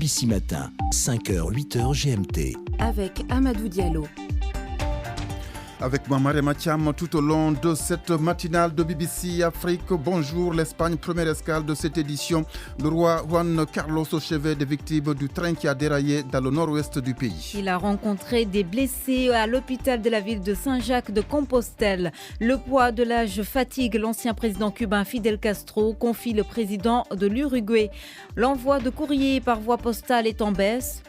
BBC Matin, 5h, 8h GMT. Avec Amadou Diallo. Avec moi, Maria Mathiam, tout au long de cette matinale de BBC Afrique. Bonjour, l'Espagne, première escale de cette édition. Le roi Juan Carlos au chevet des victimes du train qui a déraillé dans le nord-ouest du pays. Il a rencontré des blessés à l'hôpital de la ville de Saint-Jacques-de-Compostelle. Le poids de l'âge fatigue l'ancien président cubain Fidel Castro, confie le président de l'Uruguay. L'envoi de courrier par voie postale est en baisse.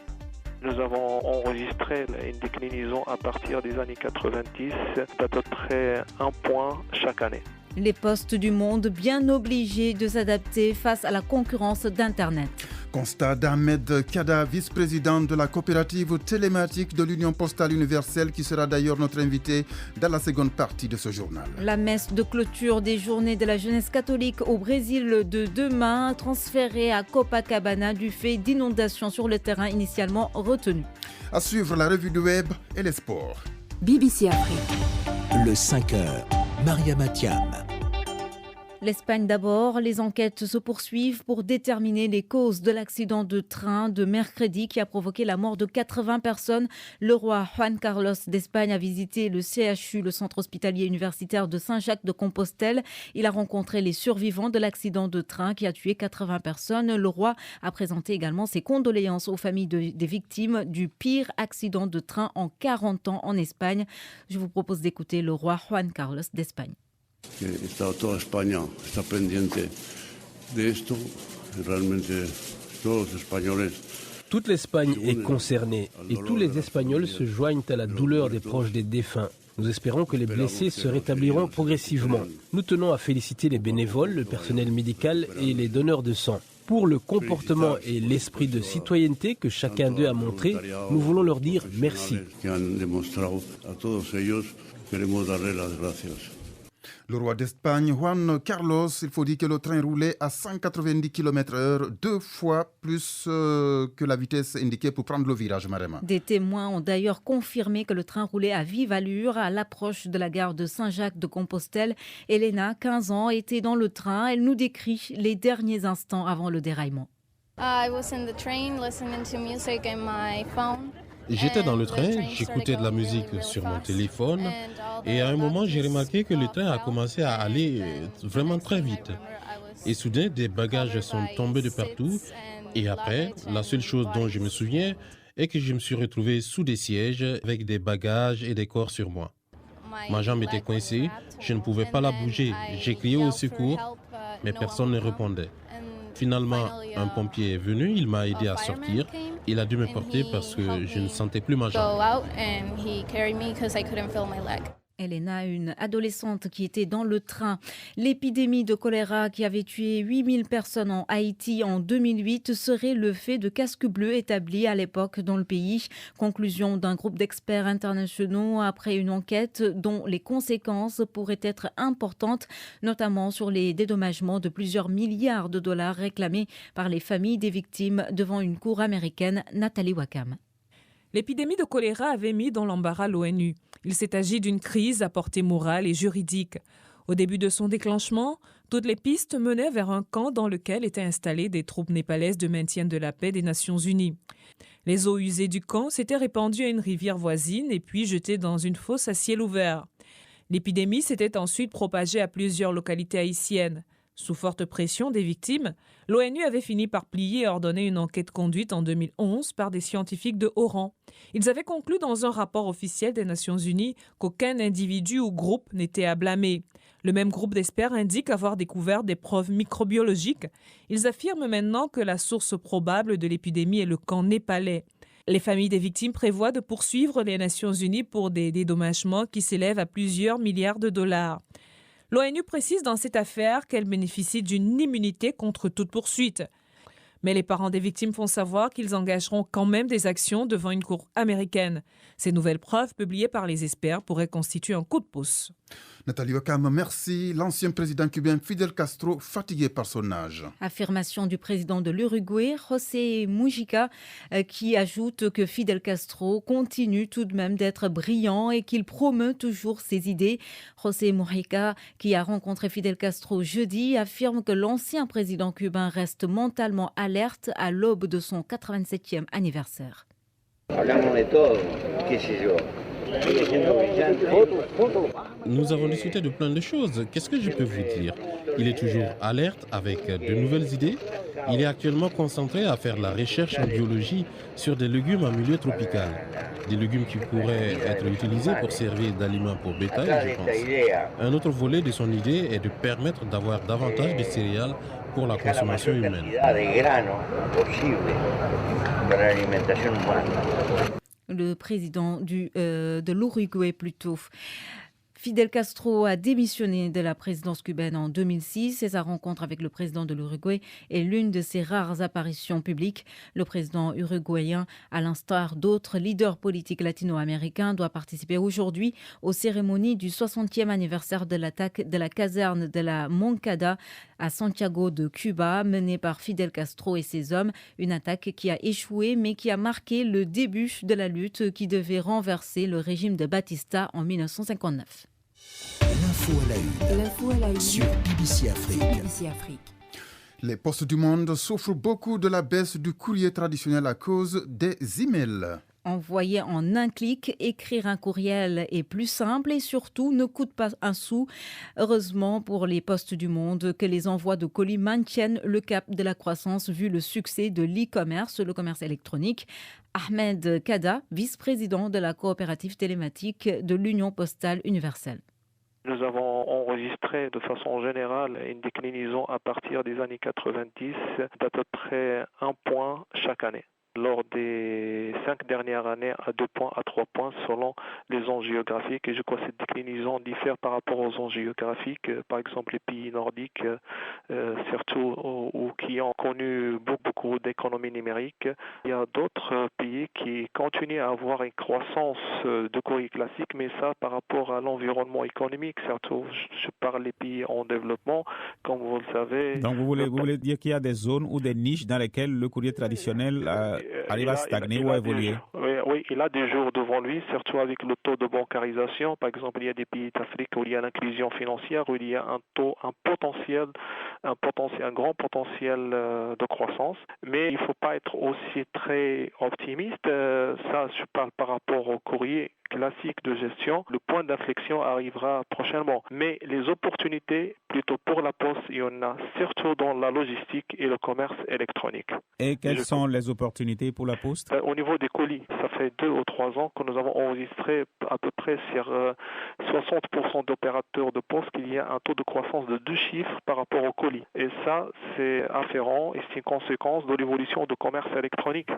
Nous avons enregistré une déclinaison à partir des années 90 d'à peu près 1 point chaque année. Les postes du monde bien obligés de s'adapter face à la concurrence d'Internet. Constat d'Ahmed Kada, vice-président de la coopérative télématique de l'Union postale universelle, qui sera d'ailleurs notre invité dans la seconde partie de ce journal. La messe de clôture des journées de la jeunesse catholique au Brésil de demain, transférée à Copacabana du fait d'inondations sur le terrain initialement retenu. À suivre la revue du web et les sports. BBC Afrique. Le 5h, Maria Mathiam. L'Espagne d'abord, les enquêtes se poursuivent pour déterminer les causes de l'accident de train de mercredi qui a provoqué la mort de 80 personnes. Le roi Juan Carlos d'Espagne a visité le CHU, le centre hospitalier universitaire de Saint-Jacques-de-Compostelle. Il a rencontré les survivants de l'accident de train qui a tué 80 personnes. Le roi a présenté également ses condoléances aux familles des victimes du pire accident de train en 40 ans en Espagne. Je vous propose d'écouter le roi Juan Carlos d'Espagne. Toda España está pendiente de esto, realmente todos los españoles. Toute l'Espagne est concernée et tous les Espagnols se joignent à la douleur des proches des défunts. Nous espérons que les blessés se rétabliront progressivement. Nous tenons à féliciter les bénévoles, le personnel médical et les donneurs de sang. Pour le comportement et l'esprit de citoyenneté que chacun d'eux a montré, nous voulons leur dire merci. Le roi d'Espagne, Juan Carlos, il faut dire que le train roulait à 190 km/h, 2 fois plus que la vitesse indiquée pour prendre le virage, Marema. Des témoins ont d'ailleurs confirmé que le train roulait à vive allure à l'approche de la gare de Saint-Jacques-de-Compostelle. Elena, 15 ans, était dans le train. Elle nous décrit les derniers instants avant le déraillement. J'étais dans le train, j'écoutais de la musique sur mon téléphone et à un moment j'ai remarqué que le train a commencé à aller vraiment très vite. Et soudain des bagages sont tombés de partout et après, la seule chose dont je me souviens est que je me suis retrouvé sous des sièges avec des bagages et des corps sur moi. Ma jambe était coincée, je ne pouvais pas la bouger, j'ai crié au secours, mais personne ne répondait. Finalement, un pompier est venu, il m'a aidé à sortir. Il a dû me porter parce que je ne sentais plus ma jambe. Elena, une adolescente qui était dans le train. L'épidémie de choléra qui avait tué 8000 personnes en Haïti en 2008 serait le fait de casques bleus établis à l'époque dans le pays. Conclusion d'un groupe d'experts internationaux après une enquête dont les conséquences pourraient être importantes, notamment sur les dédommagements de plusieurs milliards de dollars réclamés par les familles des victimes devant une cour américaine. Nathalie Wakam. L'épidémie de choléra avait mis dans l'embarras l'ONU. Il s'est agi d'une crise à portée morale et juridique. Au début de son déclenchement, toutes les pistes menaient vers un camp dans lequel étaient installées des troupes népalaises de maintien de la paix des Nations Unies. Les eaux usées du camp s'étaient répandues à une rivière voisine et puis jetées dans une fosse à ciel ouvert. L'épidémie s'était ensuite propagée à plusieurs localités haïtiennes. Sous forte pression des victimes, l'ONU avait fini par plier et ordonner une enquête conduite en 2011 par des scientifiques de haut rang. Ils avaient conclu dans un rapport officiel des Nations Unies qu'aucun individu ou groupe n'était à blâmer. Le même groupe d'experts indique avoir découvert des preuves microbiologiques. Ils affirment maintenant que la source probable de l'épidémie est le camp népalais. Les familles des victimes prévoient de poursuivre les Nations Unies pour des dédommagements qui s'élèvent à plusieurs milliards de dollars. L'ONU précise dans cette affaire qu'elle bénéficie d'une immunité contre toute poursuite. Mais les parents des victimes font savoir qu'ils engageront quand même des actions devant une cour américaine. Ces nouvelles preuves publiées par les experts pourraient constituer un coup de pouce. Nathalie Wakam, merci. L'ancien président cubain Fidel Castro, fatigué par son âge. Affirmation du président de l'Uruguay, José Mujica, qui ajoute que Fidel Castro continue tout de même d'être brillant et qu'il promeut toujours ses idées. José Mujica, qui a rencontré Fidel Castro jeudi, affirme que l'ancien président cubain reste mentalement à alerte à l'aube de son 87e anniversaire. Nous avons discuté de plein de choses. Qu'est-ce que je peux vous dire? Il est toujours alerte avec de nouvelles idées. Il est actuellement concentré à faire la recherche en biologie sur des légumes en milieu tropical. Des légumes qui pourraient être utilisés pour servir d'aliments pour bétail, je pense. Un autre volet de son idée est de permettre d'avoir davantage de céréales pour la consommation humaine. Le président de l'Uruguay plutôt. Fidel Castro a démissionné de la présidence cubaine en 2006 et sa rencontre avec le président de l'Uruguay est l'une de ses rares apparitions publiques. Le président uruguayen, à l'instar d'autres leaders politiques latino-américains, doit participer aujourd'hui aux cérémonies du 60e anniversaire de l'attaque de la caserne de la Moncada à Santiago de Cuba, menée par Fidel Castro et ses hommes. Une attaque qui a échoué mais qui a marqué le début de la lutte qui devait renverser le régime de Batista en 1959. L'info à la une sur BBC Afrique. Les postes du monde souffrent beaucoup de la baisse du courrier traditionnel à cause des emails. Envoyer en un clic, écrire un courriel est plus simple et surtout ne coûte pas un sou. Heureusement pour les postes du monde que les envois de colis maintiennent le cap de la croissance vu le succès de l'e-commerce, le commerce électronique. Ahmed Kada, vice-président de la coopérative télématique de l'Union postale universelle. Nous avons enregistré de façon générale une déclinaison à partir des années 90 d'à peu près 1 point chaque année. Lors des 5 dernières années, à 2 points, à 3 points, selon les zones géographiques. Et je crois que cette déclinaison diffère par rapport aux zones géographiques. Par exemple, les pays nordiques, surtout ou qui ont connu beaucoup d'économies numériques. Il y a d'autres pays qui continuent à avoir une croissance de courrier classique, mais ça par rapport à l'environnement économique. Surtout, je parle des pays en développement, comme vous le savez. Donc vous voulez dire qu'il y a des zones ou des niches dans lesquelles le courrier traditionnel arrive à stagner ou à évoluer? Oui, il a des jours devant lui, surtout avec le taux de bancarisation. Par exemple, il y a des pays d'Afrique où il y a l'inclusion financière, où il y a un grand potentiel de croissance. Mais il ne faut pas être aussi très optimiste. Ça, je parle par rapport au courrier classique de gestion. Le point d'inflexion arrivera prochainement. Mais les opportunités, plutôt pour la Poste, il y en a surtout dans la logistique et le commerce électronique. Et quelles sont les opportunités pour la Poste? Au niveau des colis, ça fait 2 ou 3 ans que nous avons enregistré à peu près sur 60% d'opérateurs de Poste qu'il y a un taux de croissance de 2 chiffres par rapport aux colis. Et ça, c'est afférent et c'est une conséquence de l'évolution du commerce électronique.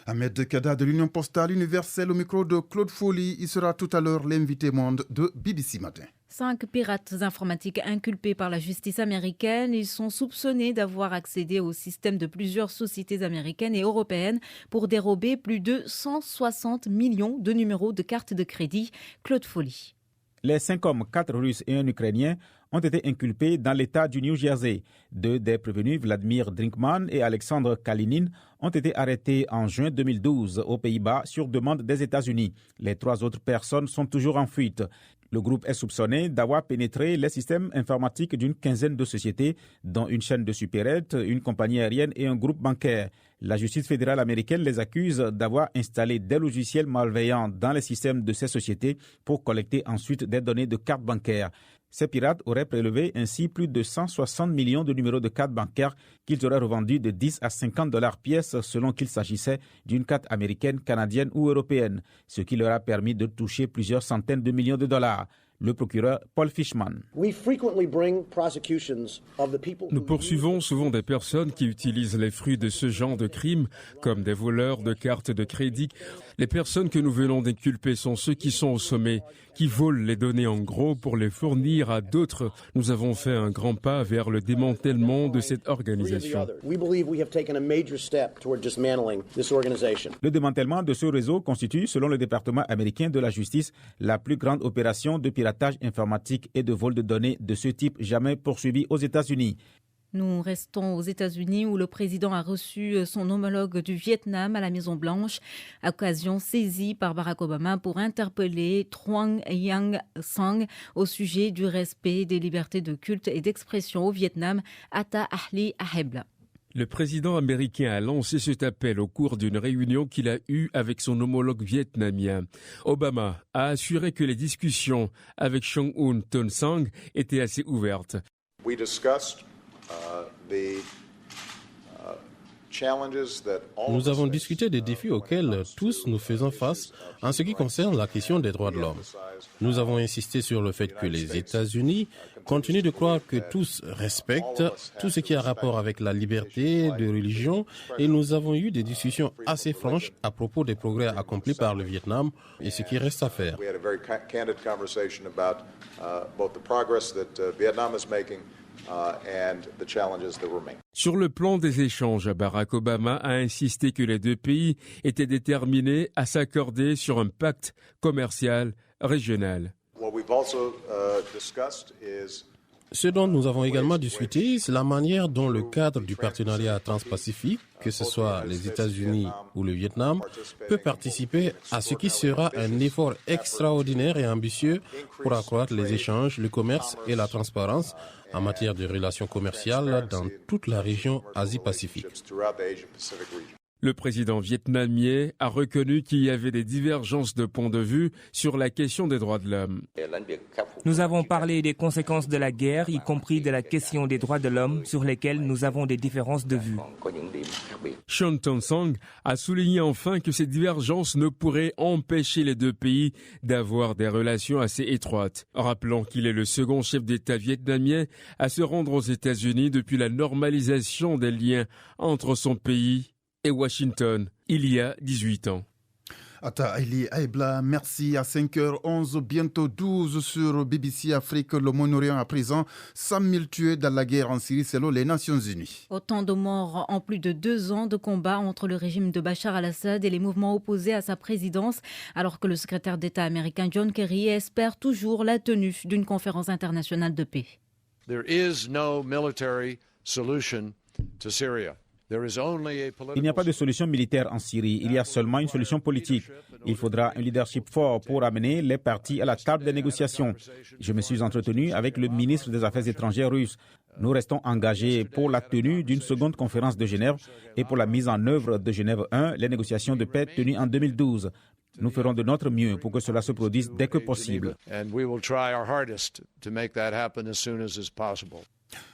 Ahmed Kada de l'Union postale universelle au micro de Claude Folly. Il sera tout à l'heure l'invité monde de BBC Matin. 5 pirates informatiques inculpés par la justice américaine. Ils sont soupçonnés d'avoir accédé au système de plusieurs sociétés américaines et européennes pour dérober plus de 160 millions de numéros de cartes de crédit. Claude Folly. Les 5 hommes, 4 Russes et un Ukrainien, ont été inculpés dans l'État du New Jersey. 2 des prévenus, Vladimir Drinkman et Alexandre Kalinin, ont été arrêtés en juin 2012 aux Pays-Bas sur demande des États-Unis. Les 3 autres personnes sont toujours en fuite. Le groupe est soupçonné d'avoir pénétré les systèmes informatiques d'une quinzaine de sociétés, dont une chaîne de supérettes, une compagnie aérienne et un groupe bancaire. La justice fédérale américaine les accuse d'avoir installé des logiciels malveillants dans les systèmes de ces sociétés pour collecter ensuite des données de cartes bancaires. Ces pirates auraient prélevé ainsi plus de 160 millions de numéros de cartes bancaires qu'ils auraient revendus de 10 à 50 $ pièce selon qu'il s'agissait d'une carte américaine, canadienne ou européenne, ce qui leur a permis de toucher plusieurs centaines de millions de dollars. Le procureur Paul Fishman. Nous poursuivons souvent des personnes qui utilisent les fruits de ce genre de crimes, comme des voleurs de cartes de crédit. Les personnes que nous venons d'inculper sont ceux qui sont au sommet, qui volent les données en gros pour les fournir à d'autres. Nous avons fait un grand pas vers le démantèlement de cette organisation. Le démantèlement de ce réseau constitue, selon le département américain de la justice, la plus grande opération de piratage informatique et de vol de données de ce type jamais poursuivi aux États-Unis. Nous restons aux États-Unis où le président a reçu son homologue du Vietnam à la Maison-Blanche, occasion saisie par Barack Obama pour interpeller Truong Yang Sang au sujet du respect des libertés de culte et d'expression au Vietnam, Atta Ahli Ahebla. Le président américain a lancé cet appel au cours d'une réunion qu'il a eue avec son homologue vietnamien. Obama a assuré que les discussions avec Chong-un Ton-sang étaient assez ouvertes. Nous avons discuté des défis auxquels tous nous faisons face en ce qui concerne la question des droits de l'homme. Nous avons insisté sur le fait que les États-Unis continuent de croire que tous respectent tout ce qui a rapport avec la liberté de religion et nous avons eu des discussions assez franches à propos des progrès accomplis par le Vietnam et ce qui reste à faire. Sur le plan des échanges, Barack Obama a insisté que les deux pays étaient déterminés à s'accorder sur un pacte commercial régional. Ce dont nous avons également discuté, c'est la manière dont le cadre du partenariat transpacifique, que ce soit les États-Unis ou le Vietnam, peut participer à ce qui sera un effort extraordinaire et ambitieux pour accroître les échanges, le commerce et la transparence en matière de relations commerciales dans toute la région Asie-Pacifique. Le président vietnamien a reconnu qu'il y avait des divergences de point de vue sur la question des droits de l'homme. Nous avons parlé des conséquences de la guerre, y compris de la question des droits de l'homme, sur lesquelles nous avons des différences de vue. Chong Ton-sang a souligné enfin que ces divergences ne pourraient empêcher les deux pays d'avoir des relations assez étroites. Rappelons qu'il est le second chef d'État vietnamien à se rendre aux États-Unis depuis la normalisation des liens entre son pays et Washington, il y a 18 ans. Ata Aili Aibla, merci. À 5h11, bientôt 12 sur BBC Afrique. Le Moyen-Orient à présent, 100 000 tués dans la guerre en Syrie selon les Nations Unies. Autant de morts en plus de 2 ans de combat entre le régime de Bachar al-Assad et les mouvements opposés à sa présidence, alors que le secrétaire d'État américain John Kerry espère toujours la tenue d'une conférence internationale de paix. There is no military solution to Syria. Il n'y a pas de solution militaire en Syrie, il y a seulement une solution politique. Il faudra un leadership fort pour amener les parties à la table des négociations. Je me suis entretenu avec le ministre des Affaires étrangères russe. Nous restons engagés pour la tenue d'une seconde conférence de Genève et pour la mise en œuvre de Genève 1, les négociations de paix tenues en 2012. Nous ferons de notre mieux pour que cela se produise dès que possible.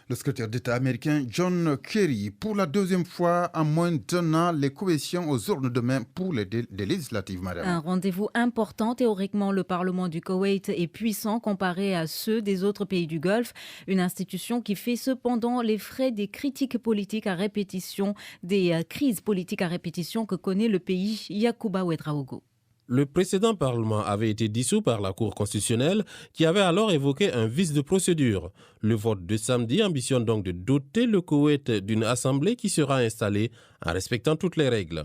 Le secrétaire d'État américain John Kerry, pour la deuxième fois en moins d'1 an, les coalitions aux urnes demain pour les législatives, madame. Un rendez-vous important. Théoriquement, le Parlement du Koweït est puissant comparé à ceux des autres pays du Golfe. Une institution qui fait cependant les frais des critiques politiques à répétition, des crises politiques à répétition que connaît le pays. Yacouba Ouedraogo. Le précédent Parlement avait été dissous par la Cour constitutionnelle qui avait alors évoqué un vice de procédure. Le vote de samedi ambitionne donc de doter le Koweït d'une assemblée qui sera installée en respectant toutes les règles.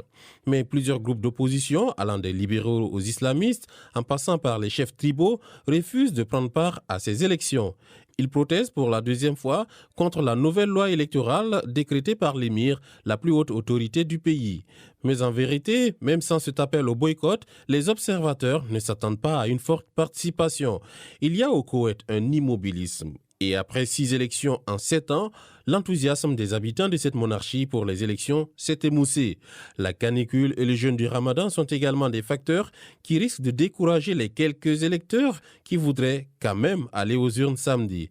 Mais plusieurs groupes d'opposition, allant des libéraux aux islamistes, en passant par les chefs tribaux, refusent de prendre part à ces élections. Ils protestent pour la deuxième fois contre la nouvelle loi électorale décrétée par l'émir, la plus haute autorité du pays. Mais en vérité, même sans cet appel au boycott, les observateurs ne s'attendent pas à une forte participation. Il y a au Koweït un immobilisme. Et après 6 élections en 7 ans, l'enthousiasme des habitants de cette monarchie pour les élections s'est émoussé. La canicule et le jeûne du Ramadan sont également des facteurs qui risquent de décourager les quelques électeurs qui voudraient quand même aller aux urnes samedi.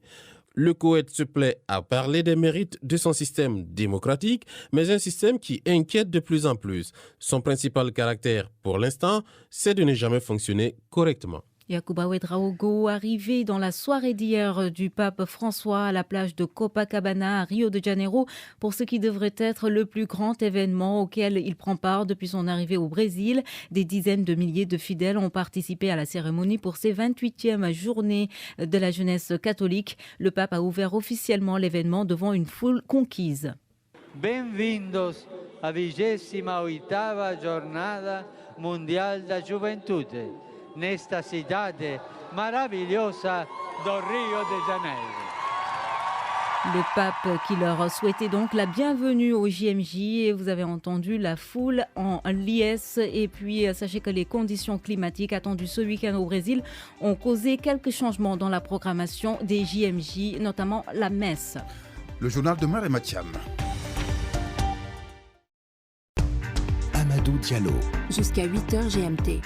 Le Koweït se plaît à parler des mérites de son système démocratique, mais un système qui inquiète de plus en plus. Son principal caractère, pour l'instant, c'est de ne jamais fonctionner correctement. Yacouba Ouedraogo, arrivé dans la soirée d'hier du pape François à la plage de Copacabana à Rio de Janeiro pour ce qui devrait être le plus grand événement auquel il prend part depuis son arrivée au Brésil. Des dizaines de milliers de fidèles ont participé à la cérémonie pour ses 28e journées de la jeunesse catholique. Le pape a ouvert officiellement l'événement devant une foule conquise. Bem-vindos à 28ª Jornada Mundial da Juventude. Nesta cidade maravilhosa do Rio de Janeiro. Le pape qui leur souhaitait donc la bienvenue au JMJ et vous avez entendu la foule en liesse. Et puis sachez que les conditions climatiques attendues ce week-end au Brésil ont causé quelques changements dans la programmation des JMJ, notamment la messe. Le journal de Maré Mathiam. Amadou Diallo. Jusqu'à 8h GMT.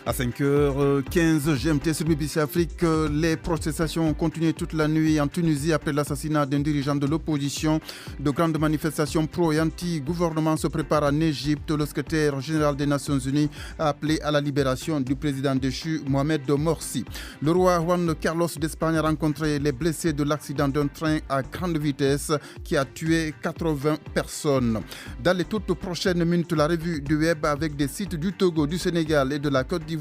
À 5h15 GMT sur BBC Afrique, les protestations ont continué toute la nuit en Tunisie après l'assassinat d'un dirigeant de l'opposition. De grandes manifestations pro et anti-gouvernement se préparent en Égypte. Le secrétaire général des Nations Unies a appelé à la libération du président déchu Mohamed Morsi. Le roi Juan Carlos d'Espagne a rencontré les blessés de l'accident d'un train à grande vitesse qui a tué 80 personnes. Dans les toutes prochaines minutes, la revue du web avec des sites du Togo, du Sénégal et de la Côte d'Ivoire.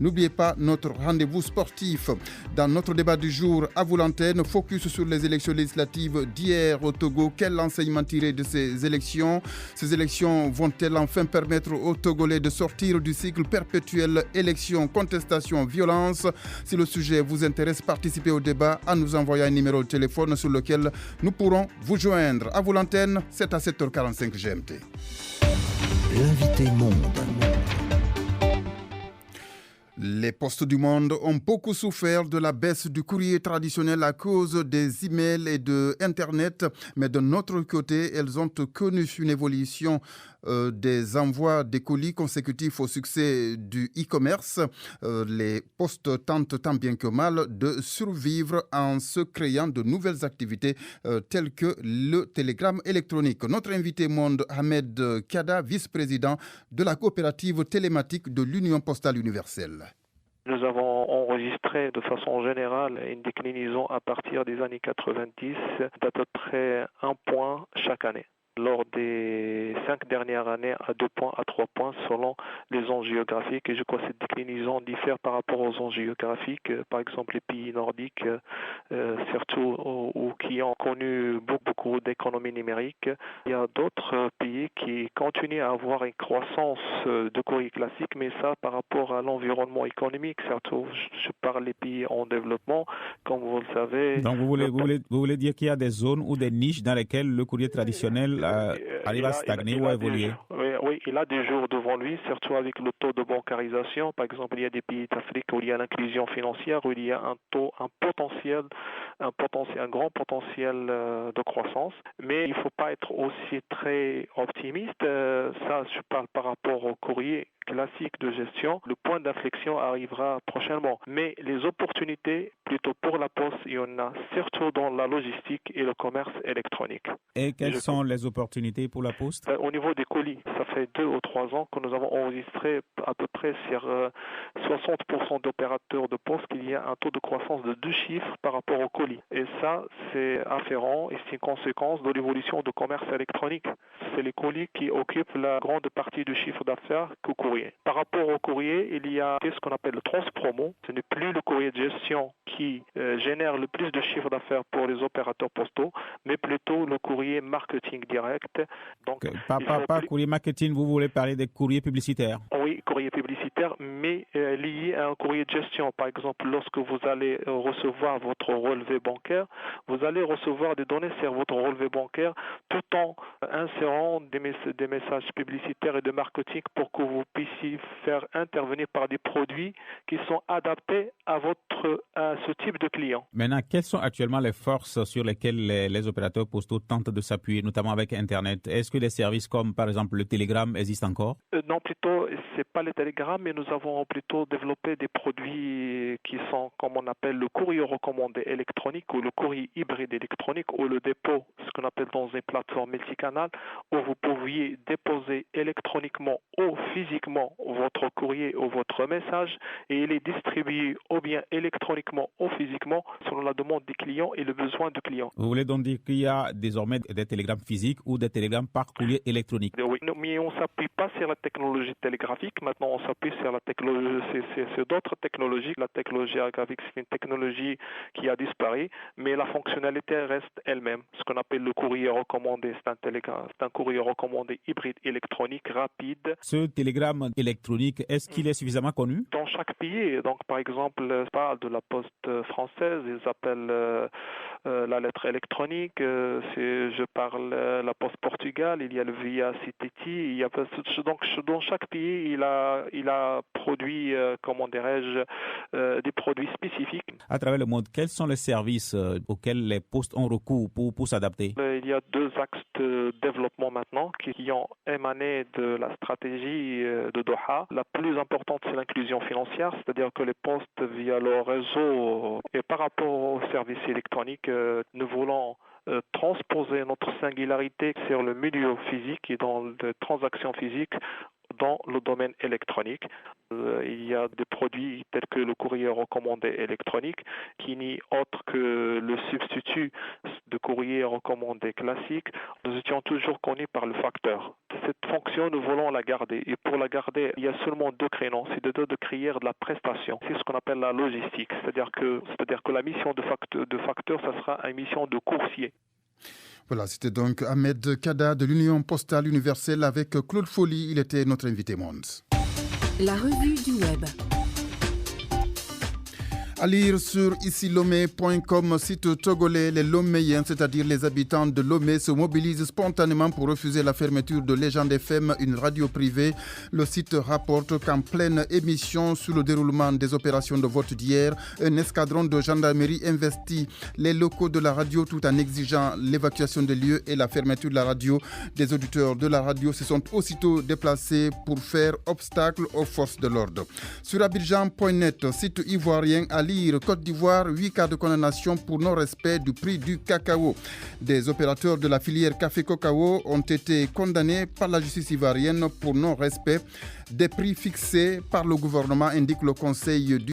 N'oubliez pas notre rendez-vous sportif. Dans notre débat du jour, à vous l'antenne, focus sur les élections législatives d'hier au Togo. Quel enseignement tirer de ces élections? Ces élections vont-elles enfin permettre aux Togolais de sortir du cycle perpétuel élection, contestation, violence? Si le sujet vous intéresse, participez au débat en nous envoyant un numéro de téléphone sur lequel nous pourrons vous joindre. À vous l'antenne, c'est à 7h45 GMT. L'invité monde. Les postes du monde ont beaucoup souffert de la baisse du courrier traditionnel à cause des emails et de Internet, mais de notre côté, elles ont connu une évolution des envois des colis consécutifs au succès du e-commerce. Les postes tentent tant bien que mal de survivre en se créant de nouvelles activités telles que le télégramme électronique. Notre invité monde, Ahmed Kada, vice-président de la coopérative télématique de l'Union postale universelle. Nous avons enregistré de façon générale une déclinaison à partir des années 90 d'à peu près 1 point chaque année. Lors des 5 dernières années, à 2 points, à 3 points, selon les enjeux géographiques. Et je crois que cette déclinaison diffère par rapport aux enjeux géographiques. Par exemple, les pays nordiques, surtout ou qui ont connu beaucoup d'économies numériques. Il y a d'autres pays qui continuent à avoir une croissance de courrier classique, mais ça par rapport à l'environnement économique. Surtout, je parle des pays en développement, comme vous le savez. Donc vous voulez dire qu'il y a des zones ou des niches dans lesquelles le courrier traditionnel arrive à stagner ou à évoluer? Oui, il a des jours devant lui, surtout avec le taux de bancarisation. Par exemple, il y a des pays d'Afrique où il y a l'inclusion financière, où il y a un grand potentiel de croissance. Mais il ne faut pas être aussi très optimiste. Ça, je parle par rapport au courrier classique de gestion. Le point d'inflexion arrivera prochainement. Mais les opportunités, plutôt pour la Poste, il y en a surtout dans la logistique et le commerce électronique. Et quelles sont les opportunités pour la Poste? Au niveau des colis, ça fait 2 ou 3 ans que nous avons enregistré à peu près sur 60% d'opérateurs de Poste qu'il y a un taux de croissance de 2 chiffres par rapport aux colis. Et ça, c'est afférent et c'est une conséquence de l'évolution du commerce électronique. C'est les colis qui occupent la grande partie du chiffre d'affaires qu'au courrier. Par rapport au courrier, il y a ce qu'on appelle le transpromo. Ce n'est plus le courrier de gestion qui génère le plus de chiffre d'affaires pour les opérateurs postaux, mais plutôt le courrier marketing direct. Donc, Pas courrier marketing, vous voulez parler des courriers publicitaires? Oui, courrier publicitaire, mais lié à un courrier de gestion. Par exemple, lorsque vous allez recevoir votre relevé bancaire, vous allez recevoir des données sur votre relevé bancaire tout en insérant des messages publicitaires et de marketing pour que vous puissiez faire intervenir par des produits qui sont adaptés à ce type de client. Maintenant, quelles sont actuellement les forces sur lesquelles les opérateurs postaux tentent de s'appuyer, notamment avec Internet? Est-ce que des services comme, par exemple, le Telegram existent encore? Non, plutôt, c'est pas le Telegram, mais nous avons plutôt développé des produits qui sont, comme on appelle, le courrier recommandé électronique ou le courrier hybride électronique ou le dépôt, ce qu'on appelle dans une plateforme multicanale, où vous pouviez déposer électroniquement ou physiquement votre courrier ou votre message et il est distribué ou bien électroniquement ou physiquement selon la demande des clients et le besoin du client. Vous voulez donc dire qu'il y a désormais des télégrammes physiques ou des télégrammes par courrier électronique? Oui, mais on ne s'appuie pas sur la technologie télégraphique. Maintenant, on s'appuie sur la technologie, c'est d'autres technologies. La technologie graphique, c'est une technologie qui a disparu, mais la fonctionnalité reste elle-même. Ce qu'on appelle le courrier recommandé, c'est un courrier recommandé hybride électronique rapide. Ce télégramme électronique, est-ce qu'il est suffisamment connu? Dans chaque pays, donc par exemple, je parle de la Poste française, ils appellent la lettre électronique. Je parle la Poste Portugal, il y a le Via CTT pays. Donc dans chaque pays, il a produit, des produits spécifiques. À travers le monde, quels sont les services auxquels les postes ont recours pour s'adapter? Il y a 2 axes de développement maintenant qui ont émané de la stratégie de Doha. La plus importante, c'est l'inclusion financière, c'est-à-dire que les postes via leur réseau et par rapport aux services électroniques, nous voulons transposer notre singularité sur le milieu physique et dans les transactions physiques dans le domaine électronique. Il y a des produits tels que le courrier recommandé électronique qui n'est autre que le substitut de courrier recommandé classique. Nous étions toujours connus par le facteur. Cette fonction, nous voulons la garder. Et pour la garder, il y a seulement 2 créneaux. C'est de créer de la prestation. C'est ce qu'on appelle la logistique. C'est-à-dire que la mission de facteur, ça sera une mission de coursier. Voilà, c'était donc Ahmed Kada de l'Union postale universelle avec Claude Folly. Il était notre invité monde. La revue du web. À lire sur ici-lomé.com, site togolais, les Loméens, c'est-à-dire les habitants de Lomé, se mobilisent spontanément pour refuser la fermeture de Légende FM, une radio privée. Le site rapporte qu'en pleine émission sur le déroulement des opérations de vote d'hier, un escadron de gendarmerie investit les locaux de la radio tout en exigeant l'évacuation des lieux et la fermeture de la radio. Des auditeurs de la radio se sont aussitôt déplacés pour faire obstacle aux forces de l'ordre. Sur abidjan.net, site ivoirien, à lire Côte d'Ivoire, 8 cas de condamnation pour non-respect du prix du cacao. Des opérateurs de la filière café-cacao ont été condamnés par la justice ivoirienne pour non-respect des prix fixés par le gouvernement, indique le Conseil du